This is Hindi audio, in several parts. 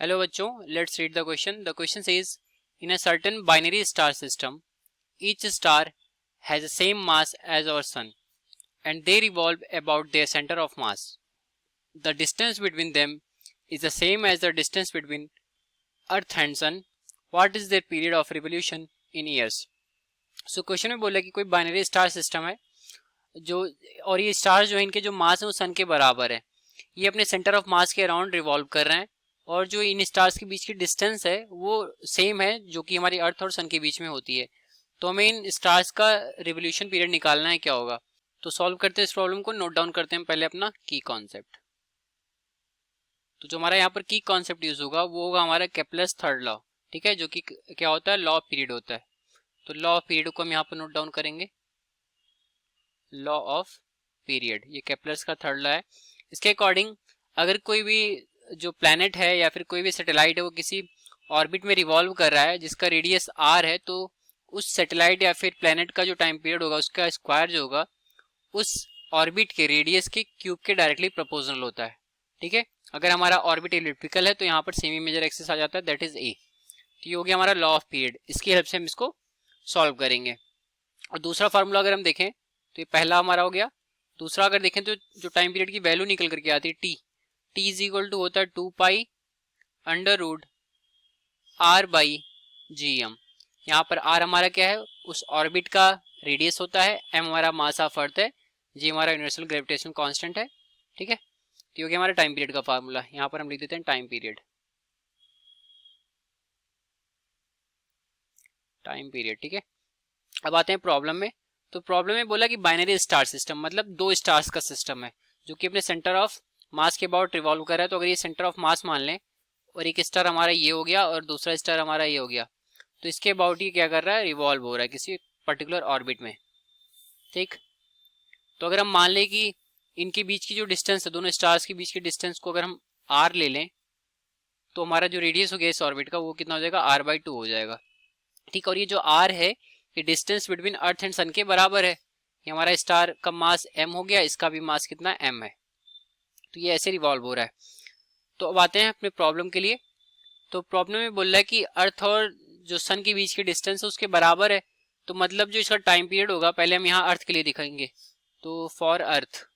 हेलो बच्चों, let's read the question. The question says in a certain binary star system each star has the same mass as our sun and they revolve about their center of mass. The distance between them is the same as the distance between earth and sun. What is their period of revolution in years? So question में बोला कि कोई बाइनरी स्टार सिस्टम है जो और ये स्टार जो है इनके जो मास है वो सन के बराबर है. ये अपने सेंटर ऑफ मास के अराउंड रिवॉल्व कर रहे हैं और जो इन स्टार्स के बीच की डिस्टेंस है वो सेम है जो कि हमारी अर्थ और सन के बीच में होती है. तो हमें इन स्टार्स का रिवोल्यूशन पीरियड निकालना है. क्या होगा तो सॉल्व करते हैं इस प्रॉब्लम को. नोट डाउन करते हैं पहले अपना की कॉन्सेप्ट. तो जो हमारा यहाँ पर की कॉन्सेप्ट यूज होगा वो होगा हमारा केप्लर्स थर्ड लॉ. ठीक है, जो कि क्या होता है, लॉ ऑफ पीरियड होता है. तो लॉ ऑफ पीरियड को हम यहाँ पर नोट डाउन करेंगे. लॉ ऑफ पीरियड ये केप्लर्स का थर्ड लॉ है. इसके अकॉर्डिंग अगर कोई भी जो प्लैनेट है या फिर कोई भी सैटेलाइट है वो किसी ऑर्बिट में रिवॉल्व कर रहा है जिसका रेडियस आर है, तो उस सैटेलाइट या फिर प्लैनेट का जो टाइम पीरियड होगा उसका स्क्वायर जो होगा उस ऑर्बिट के रेडियस के क्यूब के डायरेक्टली प्रोपोर्शनल होता है. ठीक है, अगर हमारा ऑर्बिट इलिप्टिकल है तो यहाँ पर सेमी मेजर एक्सिस आ जाता है, दैट इज ए. तो ये हो गया हमारा लॉ ऑफ पीरियड. इसकी हेल्प से हम इसको सॉल्व करेंगे. और दूसरा फार्मूला अगर हम देखें तो ये पहला हमारा हो गया. दूसरा अगर देखें तो जो टाइम पीरियड की वैल्यू निकल करके आती है T, T is equal to होता है 2 pi under root R by G M. यहाँ पर आर हमारा क्या है, उस ऑर्बिट का रेडियस होता है, एम हमारा मास ऑफ अर्थ है, जी हमारा यूनिवर्सल ग्रेविटेशन कांस्टेंट है. ठीक है, तो ये हो गया हमारा टाइम पीरियड का फार्मूला. यहाँ पर हम लिख देते हैं टाइम पीरियड. टाइम पीरियड ठीक है. अब आते हैं प्रॉब्लम में. तो प्रॉब्लम में बोला कि बाइनरी स्टार सिस्टम मतलब दो स्टार्स का सिस्टम है जो कि अपने सेंटर ऑफ मास के अबाउट रिवॉल्व कर रहा है. तो अगर ये सेंटर ऑफ मास मान लें और एक स्टार हमारा ये हो गया और दूसरा स्टार हमारा ये हो गया, तो इसके अबाउट ये क्या कर रहा है, रिवॉल्व हो रहा है किसी पर्टिकुलर ऑर्बिट में. ठीक, तो अगर हम मान लें कि इनके बीच की जो डिस्टेंस है, दोनों स्टार्स के बीच की डिस्टेंस को अगर हम आर ले लें तो हमारा जो रेडियस हो गया इस ऑर्बिट का वो कितना हो जाएगा, आर बाई 2 हो जाएगा. ठीक, और ये जो आर है ये डिस्टेंस बिटवीन अर्थ एंड सन के बराबर है. ये हमारा स्टार का मास m हो गया, इसका भी मास कितना m है. तो ये ऐसे रिवॉल्व हो रहा है. तो अब आते हैं अपने प्रॉब्लम के लिए. तो प्रॉब्लम में बोल रहा है कि अर्थ और जो सन के बीच की डिस्टेंस है उसके बराबर है. तो मतलब जो इसका टाइम पीरियड होगा, पहले हम यहाँ अर्थ के लिए दिखाएंगे. तो फॉर अर्थ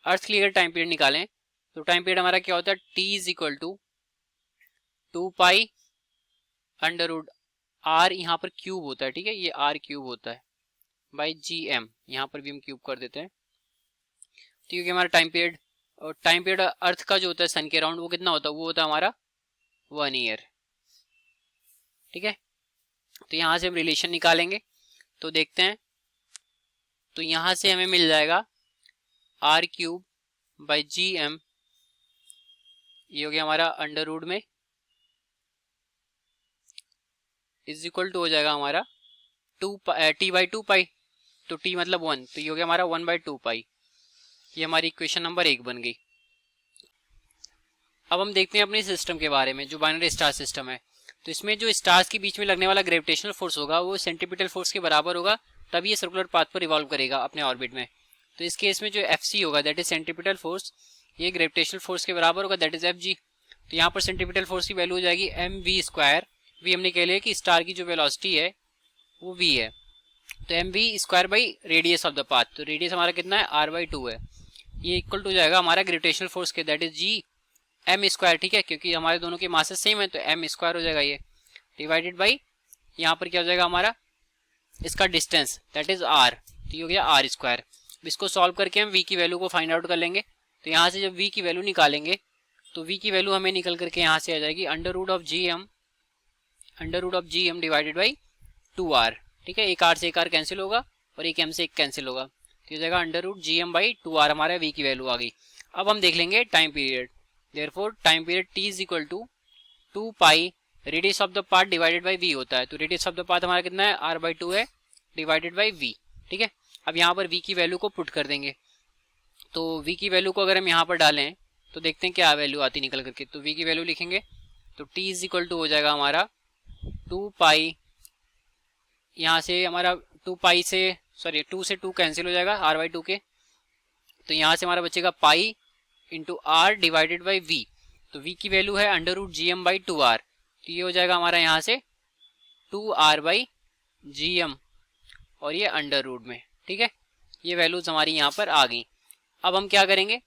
के लिए अगर टाइम पीरियड निकालें तो टाइम पीरियड हमारा क्या होता है, t is equal to 2 pi under root R, यहाँ पर क्यूब होता है. ठीक है, ये आर क्यूब होता है बाई जी एम, यहाँ पर भी हम क्यूब कर देते हैं. ठीक है, हमारा टाइम पीरियड और टाइम पीरियड अर्थ का जो होता है सन के अराउंड वो कितना होता है, वो होता है हमारा 1 ईयर. ठीक है, तो यहाँ से हम रिलेशन निकालेंगे तो देखते हैं. तो यहाँ से हमें मिल जाएगा R cube by G M, ये हो गया हमारा अंडर रूट में इज इक्वल टू हो जाएगा हमारा टी बाई 2 पाई. तो टी मतलब 1, तो ये हो गया हमारा 1 बाई 2 पाई. ये हमारी इक्वेशन नंबर 1 बन गई. अब हम देखते हैं अपने सिस्टम के बारे में जो बाइनरी स्टार सिस्टम है. तो इसमें जो स्टार्स के बीच में लगने वाला ग्रेविटेशनल फोर्स होगा वो सेंट्रीपिटल फोर्स के बराबर होगा, तभी ये सर्कुलर पाथ पर रिवॉल्व करेगा अपने ऑर्बिट में. तो इस केस में जो एफ होगा दैट इज सेंट्रीपिटल फोर्स, ये ग्रेविटेशनल फोर्स के बराबर होगा, दैट इज एफ जी. तो यहाँ पर सेंट्रीपिटल फोर्स की वैल्यू हो जाएगी एम वी स्क्वायर. वी हमने कह लिया कि स्टार की जो वेलोसिटी है वो वी है, तो M V square by radius of the path. तो रेडियस हमारा कितना है, आर बाई 2 है. ये इक्वल टू जाएगा हमारा ग्रेविटेशनल फोर्स के, that is G M square. ठीक है, क्योंकि हमारे दोनों के मासेस सेम है तो एम स्क्वायर हो जाएगा ये, डिवाइडेड बाई यहाँ पर क्या हो जाएगा हमारा इसका डिस्टेंस, दैट इज आर. तो ये हो गया आर स्क्वायर. इसको सॉल्व करके हम वी की वैल्यू को फाइंड आउट कर लेंगे. तो यहाँ से जब वी की वैल्यू निकालेंगे तो वी की वैल्यू हमें निकल करके यहाँ से आ जाएगी under root of G M divided by 2 R. ठीक है, एक आर से एक आर कैंसिल होगा और एक एम से एक कैंसिल होगा, तो हो जाएगा under root G M by 2 R. हमारा वी की वैल्यू आ गई. अब हम देख लेंगे time period. Therefore time period T is equal to 2 pi radius of the path divided by V होता है. तो रेडियस ऑफ द पाथ हमारा कितना है, आर बाई 2 है, डिवाइडेड बाई वी. ठीक है, अब यहाँ पर वी की वैल्यू को पुट कर देंगे. तो वी की वैल्यू को अगर हम यहाँ पर डालें तो देखते हैं क्या वैल्यू आती निकल करके. तो वी की वैल्यू लिखेंगे तो टी इज इक्वल टू हो जाएगा हमारा 2 पाई, यहाँ से हमारा 2 पाई से 2 से 2 कैंसिल हो जाएगा आर बाई 2 के. तो यहाँ से हमारा बचेगा pi into R divided by V, तो वी की वैल्यू है under root G M by 2r, तो ये हो जाएगा हमारा यहाँ से 2r बाई जी एम और ये अंडर रूट में। ठीक है, ये वैल्यूज हमारी यहाँ पर आ गई। अब हम क्या करेंगे,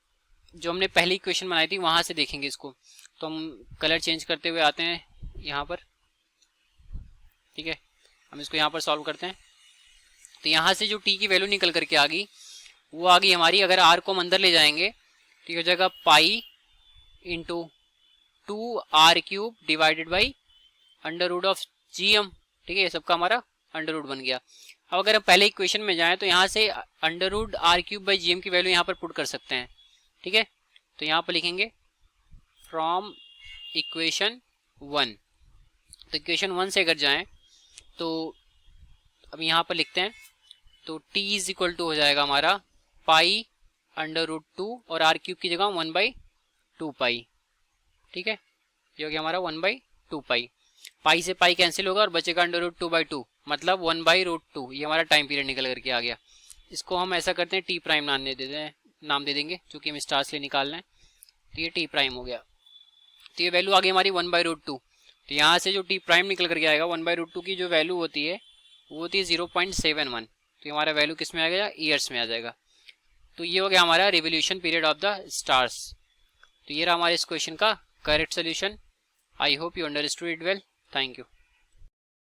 जो हमने पहली इक्वेशन बनाई थी वहां से देखेंगे इसको, तो हम कलर चेंज करते हुए आते हैं यहाँ पर। ठीक है, हम इसको यहाँ पर सॉल्व करते हैं। तो यहाँ से जो t की वैल्यू निकल करके आ गई वो आ गई हमारी, अगर r को हम अंदर ले जाएंगे तो ये हो जाएगा pi into 2r³ divided by under root of gm। ठीक है, ये सबका हमारा अंडर रूट बन गया। अब अगर हम पहले इक्वेशन में जाएं तो यहाँ से under root r³ by gm की वैल्यू यहाँ पर पुट कर सकते हैं। ठीक है, तो यहाँ पर लिखेंगे फ्रॉम इक्वेशन 1, तो इक्वेशन 1 से अगर जाएं तो अब यहाँ पर लिखते हैं, तो t इज इक्वल टू हो जाएगा हमारा पाई अंडर रूट 2 और r³ की जगह 1/2 पाई। ठीक है, ये हो गया हमारा 1/2 पाई, पाई से पाई कैंसिल होगा और बचेगा अंडर रूट 2/2, मतलब 1/√2। ये हमारा टाइम पीरियड निकल करके आ गया। इसको हम ऐसा करते हैं टी प्राइम नाम दे देंगे, क्योंकि हम स्टार से निकालना है, तो ये टी प्राइम हो गया। तो ये वैल्यू आ गई हमारी 1/√2। तो यहाँ से जो टी प्राइम निकल करके आएगा 1/√2 की जो वैल्यू होती है वो होती है 0.71, तो हमारा वैल्यू किस में आ गया, ईयर्स में आ जाएगा। तो ये हो गया हमारा revolution period of the stars. तो ये रहा हमारे इस क्वेश्चन का correct solution. I hope you understood it well. Thank you.